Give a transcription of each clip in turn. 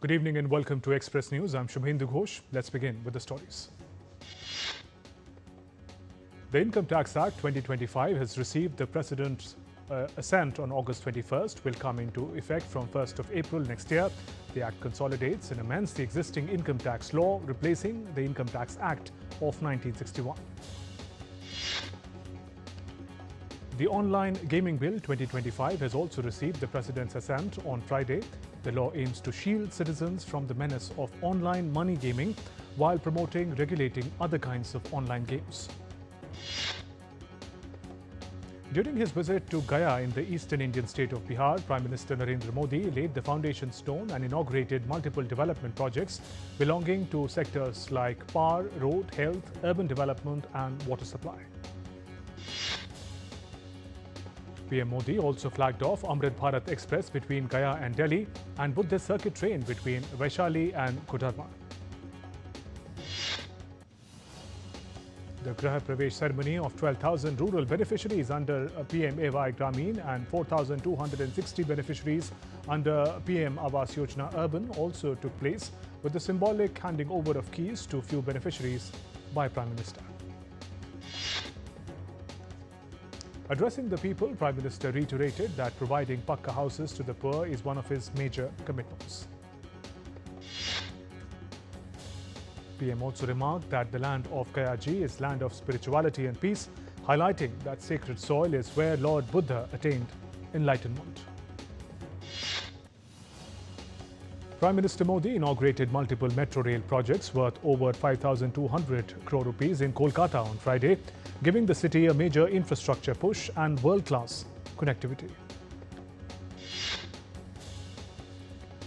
Good evening and welcome to Express News. I'm Shubhendu Ghosh. Let's begin with the stories. The Income Tax Act 2025 has received the President's assent on August 21st, will come into effect from 1st of April next year. The Act consolidates and amends the existing income tax law, replacing the Income Tax Act of 1961. The Online Gaming Bill 2025 has also received the President's assent on Friday. The law aims to shield citizens from the menace of online money gaming while promoting regulating other kinds of online games. During his visit to Gaya in the eastern Indian state of Bihar, Prime Minister Narendra Modi laid the foundation stone and inaugurated multiple development projects belonging to sectors like power, road, health, urban development and water supply. PM Modi also flagged off Amrit Bharat Express between Gaya and Delhi and Buddhist circuit train between Vaishali and Kodarma. The Graha Pravesh ceremony of 12,000 rural beneficiaries under PM AY Gramin and 4,260 beneficiaries under PM Awas Yojana Urban also took place, with the symbolic handing over of keys to few beneficiaries by Prime Minister. Addressing the people, Prime Minister reiterated that providing Pakka houses to the poor is one of his major commitments. PM also remarked that the land of Gayaji is land of spirituality and peace, highlighting that sacred soil is where Lord Buddha attained enlightenment. Prime Minister Modi inaugurated multiple metro rail projects worth over 5,200 crore rupees in Kolkata on Friday, giving the city a major infrastructure push and world-class connectivity.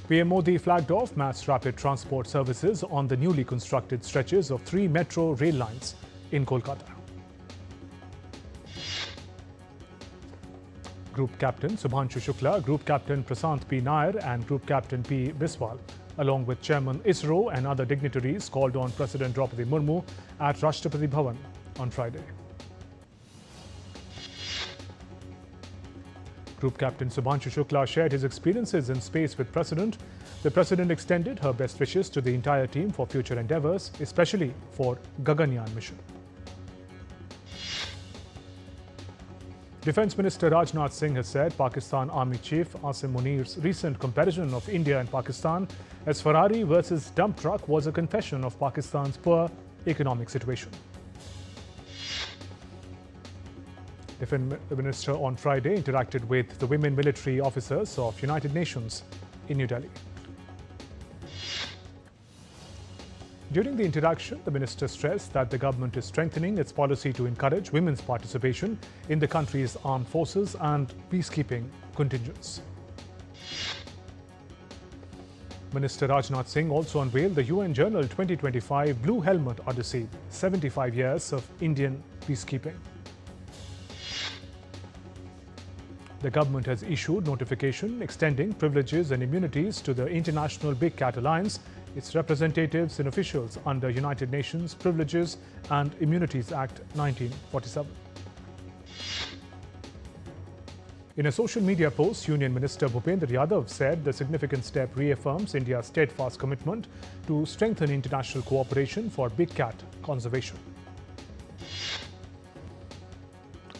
PM Modi flagged off mass rapid transport services on the newly constructed stretches of 3 metro rail lines in Kolkata. Group Captain Subhanshu Shukla, Group Captain Prasant P. Nair and Group Captain P. Biswal, along with Chairman ISRO and other dignitaries, called on President Draupadi Murmu at Rashtrapati Bhavan on Friday. Group Captain Subhanshu Shukla shared his experiences in space with President. The President extended her best wishes to the entire team for future endeavours, especially for Gaganyaan mission. Defence Minister Rajnath Singh has said Pakistan Army Chief Asim Munir's recent comparison of India and Pakistan as Ferrari versus dump truck was a confession of Pakistan's poor economic situation. Defence Minister on Friday interacted with the women military officers of United Nations in New Delhi. During the interaction, the minister stressed that the government is strengthening its policy to encourage women's participation in the country's armed forces and peacekeeping contingents. Minister Rajnath Singh also unveiled the UN Journal 2025 Blue Helmet Odyssey, 75 years of Indian peacekeeping. The government has issued notification extending privileges and immunities to the International Big Cat Alliance, its representatives and officials under United Nations Privileges and Immunities Act 1947. In a social media post, Union Minister Bhupendra Yadav said the significant step reaffirms India's steadfast commitment to strengthen international cooperation for big cat conservation.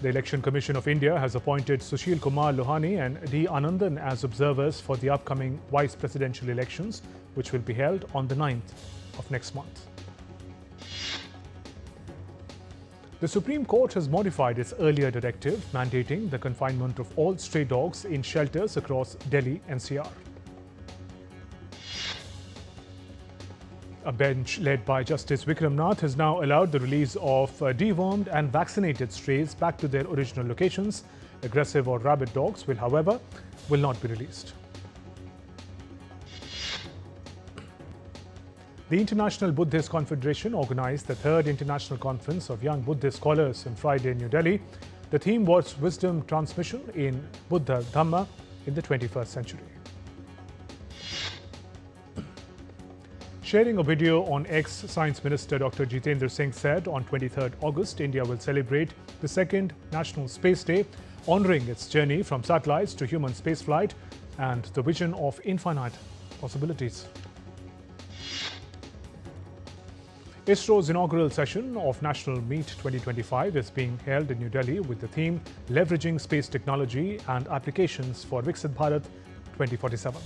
The Election Commission of India has appointed Sushil Kumar Lohani and D. Anandan as observers for the upcoming vice presidential elections, which will be held on the 9th of next month. The Supreme Court has modified its earlier directive mandating the confinement of all stray dogs in shelters across Delhi NCR. A bench led by Justice Vikram Nath has now allowed the release of dewormed and vaccinated strays back to their original locations. Aggressive or rabid dogs however, will not be released. The International Buddhist Confederation organized the 3rd International Conference of Young Buddhist Scholars on Friday in New Delhi. The theme was Wisdom Transmission in Buddha Dhamma in the 21st century. Sharing a video on ex-Science Minister Dr. Jitendra Singh said on 23rd August, India will celebrate the 2nd National Space Day, honouring its journey from satellites to human spaceflight and the vision of infinite possibilities. ISRO's inaugural session of National Meet 2025 is being held in New Delhi with the theme Leveraging Space Technology and Applications for Viksit Bharat 2047.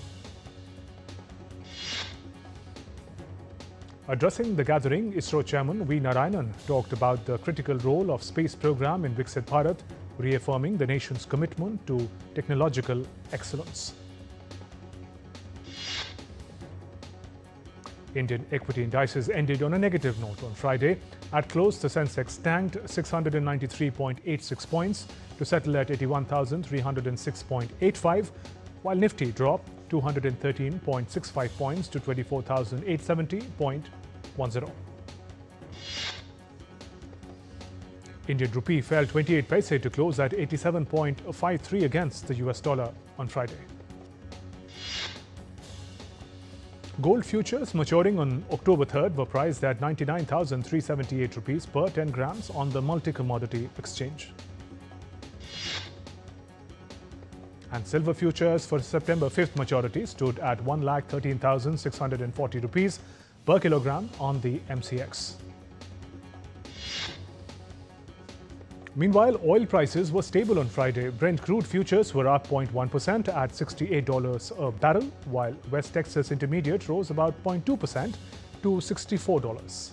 Addressing the gathering, ISRO Chairman V. Narayanan talked about the critical role of space program in Viksit Bharat, reaffirming the nation's commitment to technological excellence. Indian equity indices ended on a negative note on Friday. At close, the Sensex tanked 693.86 points to settle at 81,306.85, while Nifty dropped 213.65 points to 24,870.10. Indian rupee fell 28 paise to close at 87.53 against the US dollar on Friday. Gold futures maturing on October 3rd were priced at 99,378 rupees per 10 grams on the multi-commodity exchange. And silver futures for September 5th maturity stood at 1,13,640 rupees per kilogram on the MCX. Meanwhile, oil prices were stable on Friday. Brent crude futures were up 0.1% at $68 a barrel, while West Texas Intermediate rose about 0.2% to $64.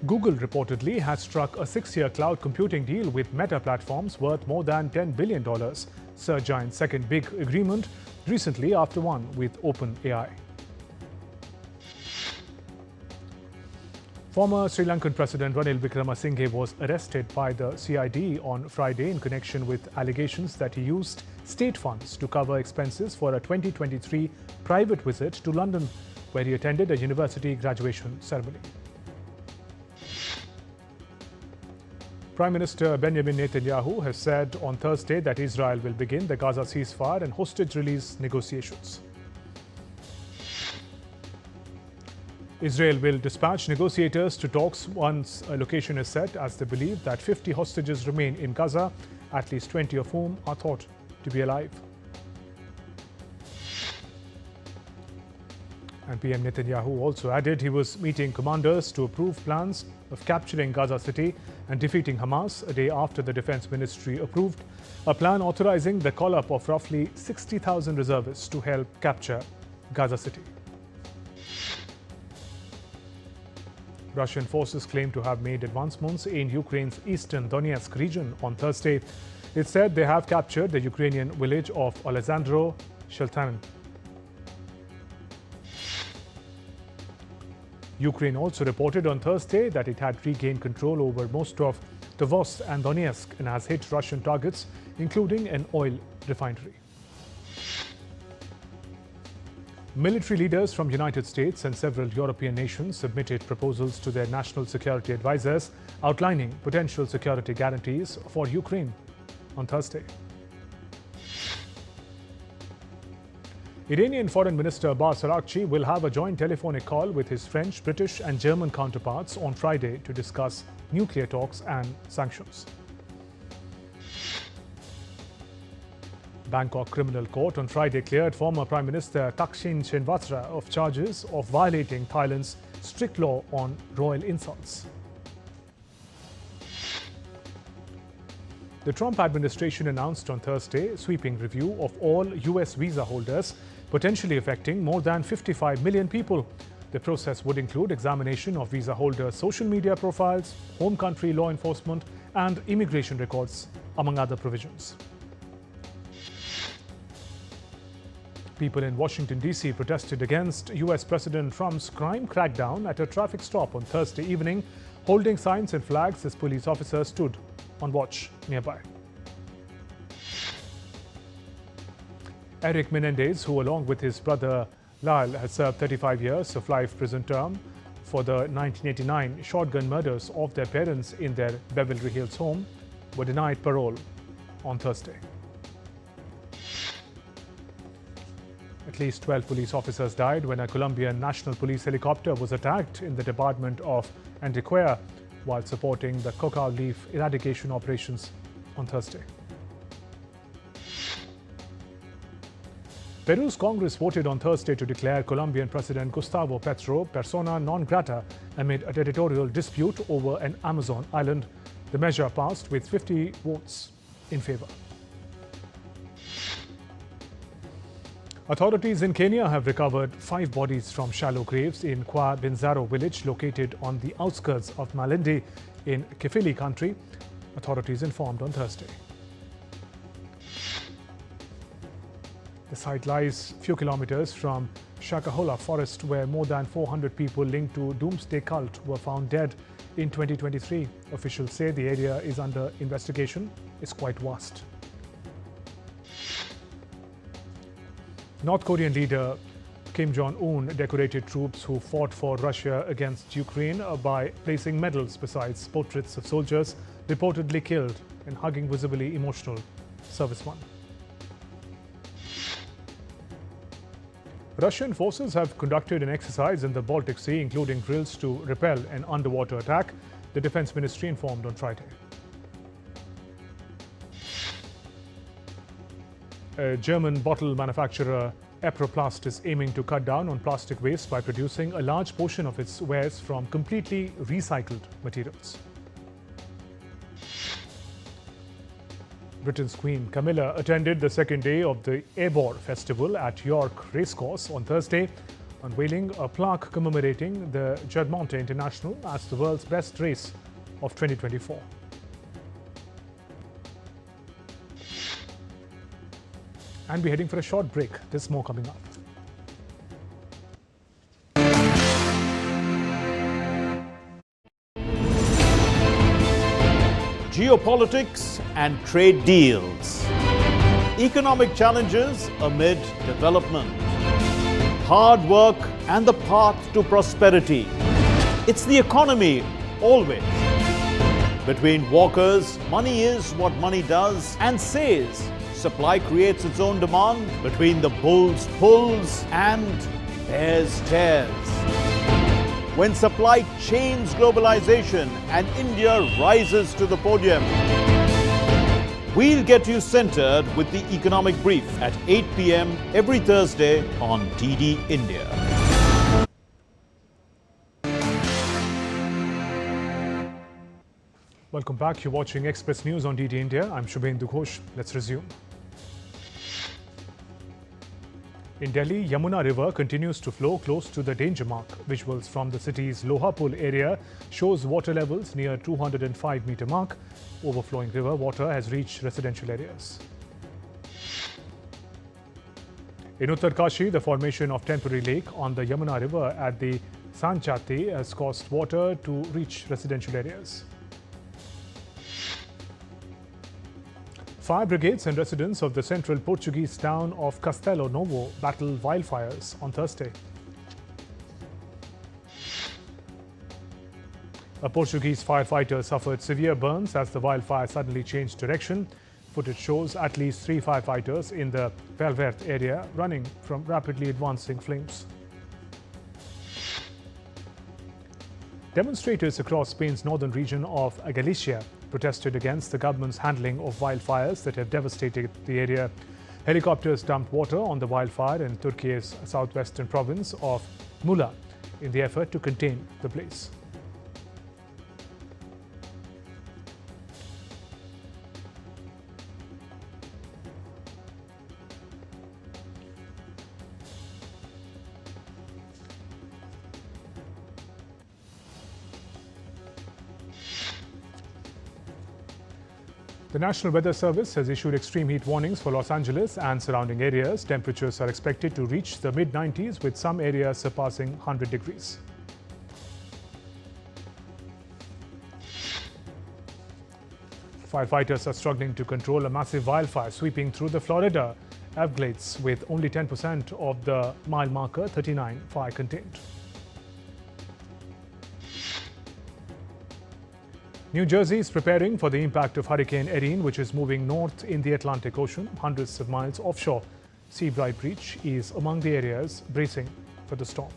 Google reportedly has struck a 6-year cloud computing deal with Meta Platforms worth more than $10 billion, search giant's second big agreement recently after one with OpenAI. Former Sri Lankan President Ranil Wickremesinghe was arrested by the CID on Friday in connection with allegations that he used state funds to cover expenses for a 2023 private visit to London, where he attended a university graduation ceremony. Prime Minister Benjamin Netanyahu has said on Thursday that Israel will begin the Gaza ceasefire and hostage release negotiations. Israel will dispatch negotiators to talks once a location is set, as they believe that 50 hostages remain in Gaza, at least 20 of whom are thought to be alive. And PM Netanyahu also added he was meeting commanders to approve plans of capturing Gaza City and defeating Hamas a day after the Defense Ministry approved a plan authorizing the call-up of roughly 60,000 reservists to help capture Gaza City. Russian forces claim to have made advancements in Ukraine's eastern Donetsk region on Thursday. It said they have captured the Ukrainian village of Alexandro Sheltanin. Ukraine also reported on Thursday that it had regained control over most of Tovost and Donetsk and has hit Russian targets, including an oil refinery. Military leaders from the United States and several European nations submitted proposals to their national security advisors outlining potential security guarantees for Ukraine on Thursday. Iranian Foreign Minister Abbas Araghchi will have a joint telephonic call with his French, British and German counterparts on Friday to discuss nuclear talks and sanctions. Bangkok Criminal Court on Friday cleared former Prime Minister Thaksin Shinawatra of charges of violating Thailand's strict law on royal insults. The Trump administration announced on Thursday a sweeping review of all U.S. visa holders, potentially affecting more than 55 million people. The process would include examination of visa holders' social media profiles, home country law enforcement, and immigration records, among other provisions. People in Washington, D.C. protested against U.S. President Trump's crime crackdown at a traffic stop on Thursday evening, holding signs and flags as police officers stood on watch nearby. Eric Menendez, who along with his brother Lyle has served 35 years of life prison term for the 1989 shotgun murders of their parents in their Beverly Hills home, were denied parole on Thursday. At least 12 police officers died when a Colombian National Police helicopter was attacked in the department of Antioquia while supporting the coca leaf eradication operations on Thursday. Peru's Congress voted on Thursday to declare Colombian President Gustavo Petro persona non grata amid a territorial dispute over an Amazon island. The measure passed with 50 votes in favor. Authorities in Kenya have recovered 5 bodies from shallow graves in Kwa Binzaro village located on the outskirts of Malindi in Kifili country, authorities informed on Thursday. The site lies a few kilometers from Shakahola forest, where more than 400 people linked to doomsday cult were found dead in 2023. Officials say the area is under investigation. It's quite vast. North Korean leader Kim Jong-un decorated troops who fought for Russia against Ukraine by placing medals beside portraits of soldiers reportedly killed and hugging visibly emotional servicemen. Russian forces have conducted an exercise in the Baltic Sea, including drills to repel an underwater attack, the Defense Ministry informed on Friday. A German bottle manufacturer, Eproplast, is aiming to cut down on plastic waste by producing a large portion of its wares from completely recycled materials. Britain's Queen Camilla attended the second day of the Ebor Festival at York Racecourse on Thursday, unveiling a plaque commemorating the Juddmonte International as the world's best race of 2024. And we're heading for a short break. There's more coming up. Geopolitics and trade deals. Economic challenges amid development. Hard work and the path to prosperity. It's the economy, always. Between walkers, money is what money does and says. Supply creates its own demand. Between the bulls pulls and bears tears. When supply chains globalization and India rises to the podium. We'll get you centered with the economic brief at 8 p.m. every Thursday on DD India. Welcome back. You're watching Express News on DD India. I'm Shubhendu Ghosh. Let's resume. In Delhi, Yamuna River continues to flow close to the danger mark. Visuals from the city's Lohapul area shows water levels near 205-meter mark. Overflowing river water has reached residential areas. In Uttarkashi, the formation of temporary lake on the Yamuna River at the Sanchati has caused water to reach residential areas. Fire brigades and residents of the central Portuguese town of Castelo Novo battled wildfires on Thursday. A Portuguese firefighter suffered severe burns as the wildfire suddenly changed direction. Footage shows at least 3 firefighters in the Valverde area running from rapidly advancing flames. Demonstrators across Spain's northern region of Galicia protested against the government's handling of wildfires that have devastated the area. Helicopters dumped water on the wildfire in Turkey's southwestern province of Muğla in the effort to contain the blaze. The National Weather Service has issued extreme heat warnings for Los Angeles and surrounding areas. Temperatures are expected to reach the mid-90s, with some areas surpassing 100 degrees. Firefighters are struggling to control a massive wildfire sweeping through the Florida Everglades, with only 10% of the mile marker 39 fire contained. New Jersey is preparing for the impact of Hurricane Erin, which is moving north in the Atlantic Ocean, hundreds of miles offshore. Seabright Beach is among the areas bracing for the storm.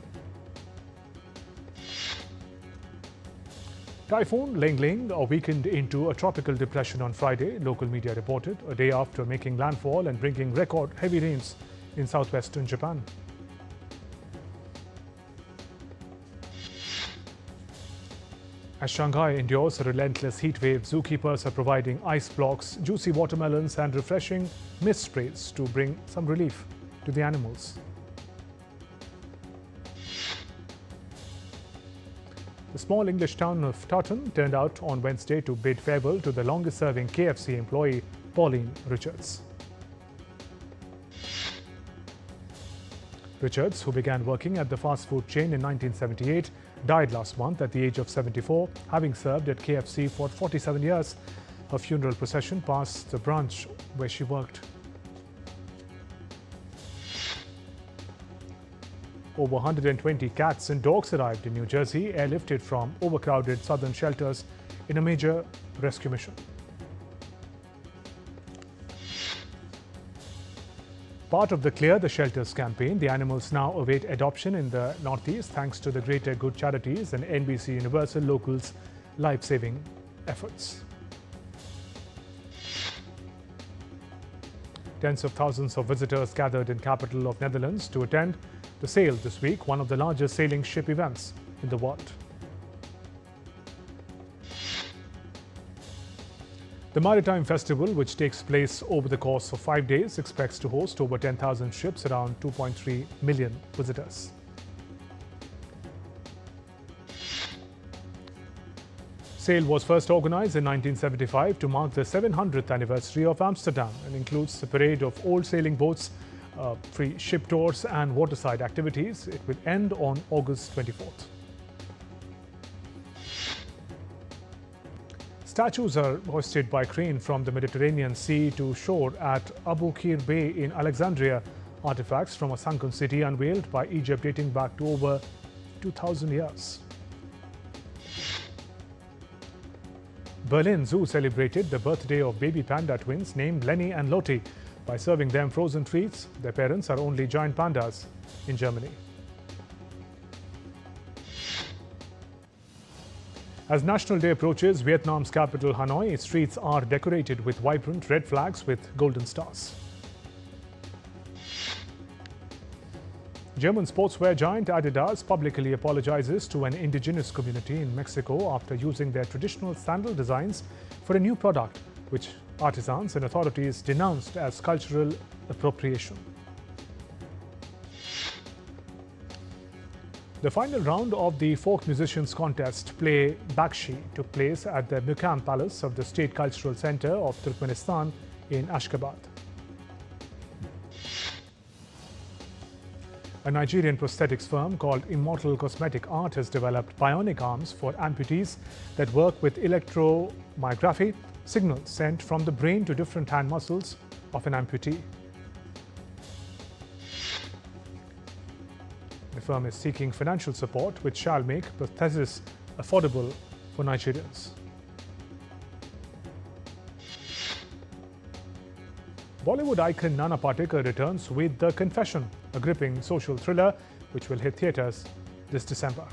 Typhoon Ling Ling weakened into a tropical depression on Friday, local media reported, a day after making landfall and bringing record heavy rains in southwestern Japan. As Shanghai endures a relentless heat wave, zookeepers are providing ice blocks, juicy watermelons and refreshing mist sprays to bring some relief to the animals. The small English town of Taunton turned out on Wednesday to bid farewell to the longest-serving KFC employee, Pauline Richards. Richards, who began working at the fast food chain in 1978, died last month at the age of 74, having served at KFC for 47 years. Her funeral procession passed the branch where she worked. Over 120 cats and dogs arrived in New Jersey, airlifted from overcrowded southern shelters in a major rescue mission. Part of the Clear the Shelters campaign, the animals now await adoption in the Northeast thanks to the Greater Good Charities and NBC Universal Locals' life-saving efforts. Tens of thousands of visitors gathered in capital of Netherlands to attend the sail this week, one of the largest sailing ship events in the world. The Maritime Festival, which takes place over the course of 5 days, expects to host over 10,000 ships, around 2.3 million visitors. Sail was first organized in 1975 to mark the 700th anniversary of Amsterdam and includes a parade of old sailing boats, free ship tours and waterside activities. It will end on August 24th. Statues are hoisted by crane from the Mediterranean Sea to shore at Abu Qir Bay in Alexandria. Artifacts from a sunken city unveiled by Egypt dating back to over 2,000 years. Berlin Zoo celebrated the birthday of baby panda twins named Lenny and Lottie by serving them frozen treats. Their parents are only giant pandas in Germany. As National Day approaches, Vietnam's capital Hanoi, streets are decorated with vibrant red flags with golden stars. German sportswear giant Adidas publicly apologizes to an indigenous community in Mexico after using their traditional sandal designs for a new product, which artisans and authorities denounced as cultural appropriation. The final round of the folk musicians contest, Play Bakshi, took place at the Muqam Palace of the State Cultural Center of Turkmenistan in Ashgabat. A Nigerian prosthetics firm called Immortal Cosmetic Art has developed bionic arms for amputees that work with electromyography, signals sent from the brain to different hand muscles of an amputee. The firm is seeking financial support, which shall make prosthesis affordable for Nigerians. Bollywood icon Nana Patekar returns with The Confession, a gripping social thriller which will hit theatres this December.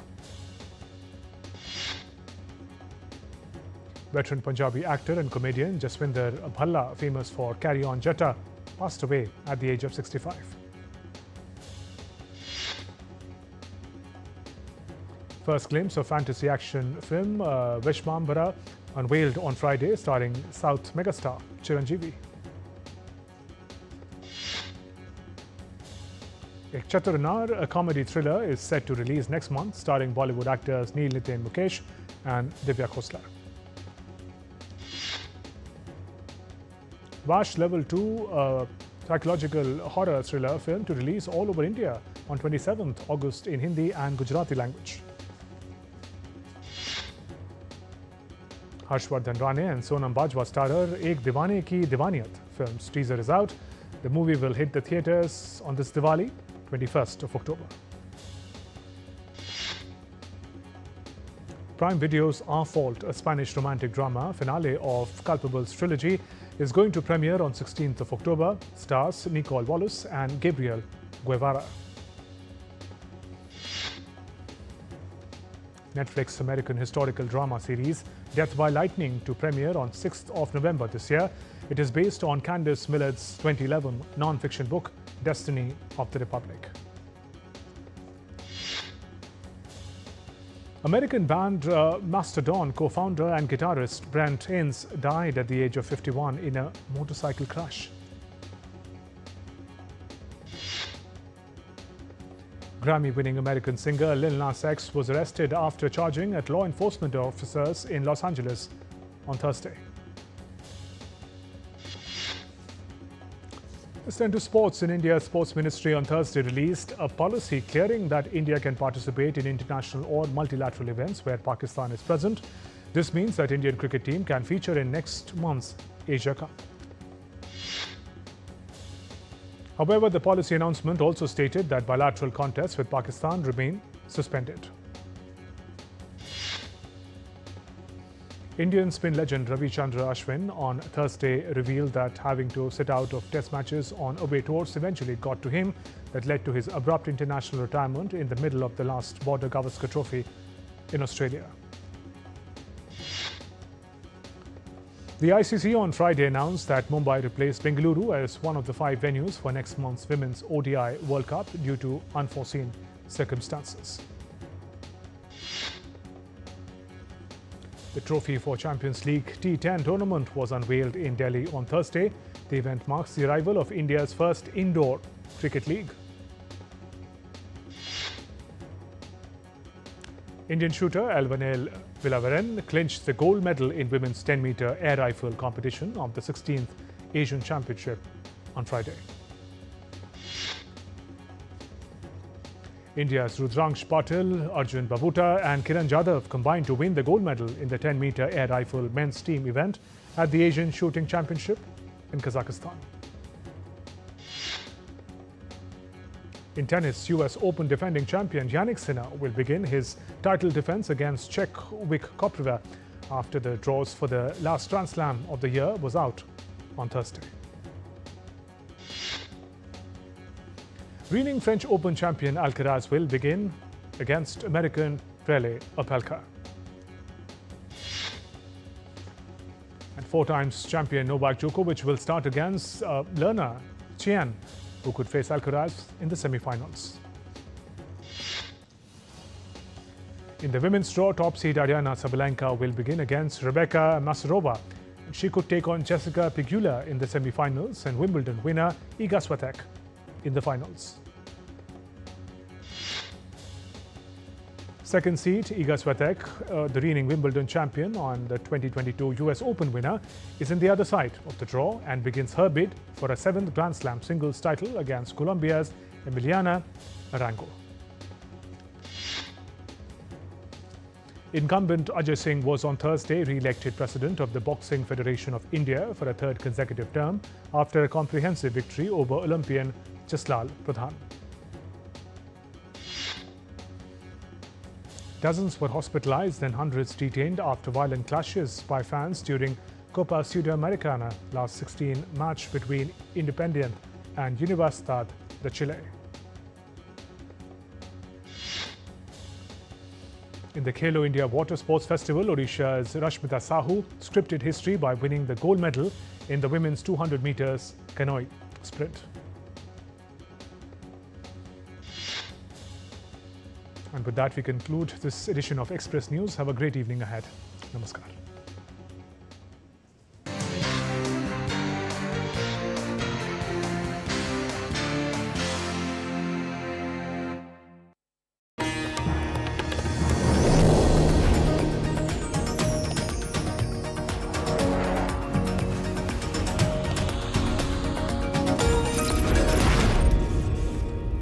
Veteran Punjabi actor and comedian Jaswinder Bhalla, famous for Carry On Jatta, passed away at the age of 65. First glimpse of fantasy action film Vishwambara unveiled on Friday, starring South megastar Chiranjeevi. Ek Chaturnar, a comedy thriller, is set to release next month, starring Bollywood actors Neel Nitin Mukesh and Divya Khosla. Vash Level 2, a psychological horror thriller film to release all over India on 27th August in Hindi and Gujarati language. Harshvardhan Rane and Sonam Bajwa starrer Ek Diwane Ki Diwaniyat film's teaser is out. The movie will hit the theatres on this Diwali, 21st of October. Prime Video's Our Fault, a Spanish romantic drama finale of Culpable's trilogy, is going to premiere on 16th of October. Stars Nicole Wallace and Gabriel Guevara. Netflix American historical drama series Death by Lightning to premiere on 6th of November this year. It is based on Candace Millard's 2011 non-fiction book, Destiny of the Republic. American band Mastodon co-founder and guitarist Brent Ince died at the age of 51 in a motorcycle crash. Grammy-winning American singer Lil Nas X was arrested after charging at law enforcement officers in Los Angeles on Thursday. Let's turn to sports. In India's Sports Ministry on Thursday released a policy clearing that India can participate in international or multilateral events where Pakistan is present. This means that Indian cricket team can feature in next month's Asia Cup. However, the policy announcement also stated that bilateral contests with Pakistan remain suspended. Indian spin legend Ravichandra Ashwin on Thursday revealed that having to sit out of test matches on away tours eventually got to him. That led to his abrupt international retirement in the middle of the last Border Gavaskar Trophy in Australia. The ICC on Friday announced that Mumbai replaced Bengaluru as one of the 5 venues for next month's Women's ODI World Cup due to unforeseen circumstances. The trophy for Champions League T10 tournament was unveiled in Delhi on Thursday. The event marks the arrival of India's first indoor cricket league. Indian shooter Elvanel Vilavaren clinched the gold medal in women's 10-meter air rifle competition of the 16th Asian Championship on Friday. India's Rudraksh Patil, Arjun Babuta and Kiran Jadhav combined to win the gold medal in the 10-meter air rifle men's team event at the Asian Shooting Championship in Kazakhstan. In tennis, US Open defending champion Jannik Sinner will begin his title defense against Czech Vik Kopriva after the draws for the last Grand Slam of the year was out on Thursday. Reigning French Open champion Alcaraz will begin against American Prele Opelka. And 4-time champion Novak Djokovic will start against Lerner Chien, who could face Alcaraz in the semi-finals. In the women's draw, top seed Ariana Sabalenka will begin against Rebecca Masarova. She could take on Jessica Pegula in the semi-finals and Wimbledon winner Iga Swiatek in the finals. Second seed Iga Swiatek, the reigning Wimbledon champion and the 2022 US Open winner, is in the other side of the draw and begins her bid for a 7th Grand Slam singles title against Colombia's Emiliana Arango. Incumbent Ajay Singh was on Thursday re-elected president of the Boxing Federation of India for a 3rd consecutive term after a comprehensive victory over Olympian Jaslal Pradhan. Dozens were hospitalized and hundreds detained after violent clashes by fans during Copa Sudamericana last 16 match between Independiente and Universidad de Chile. In the Khelo India Water Sports Festival, Odisha's Rashmita Sahu scripted history by winning the gold medal in the women's 200 meters canoe sprint. And with that, we conclude this edition of Express News. Have a great evening ahead. Namaskar.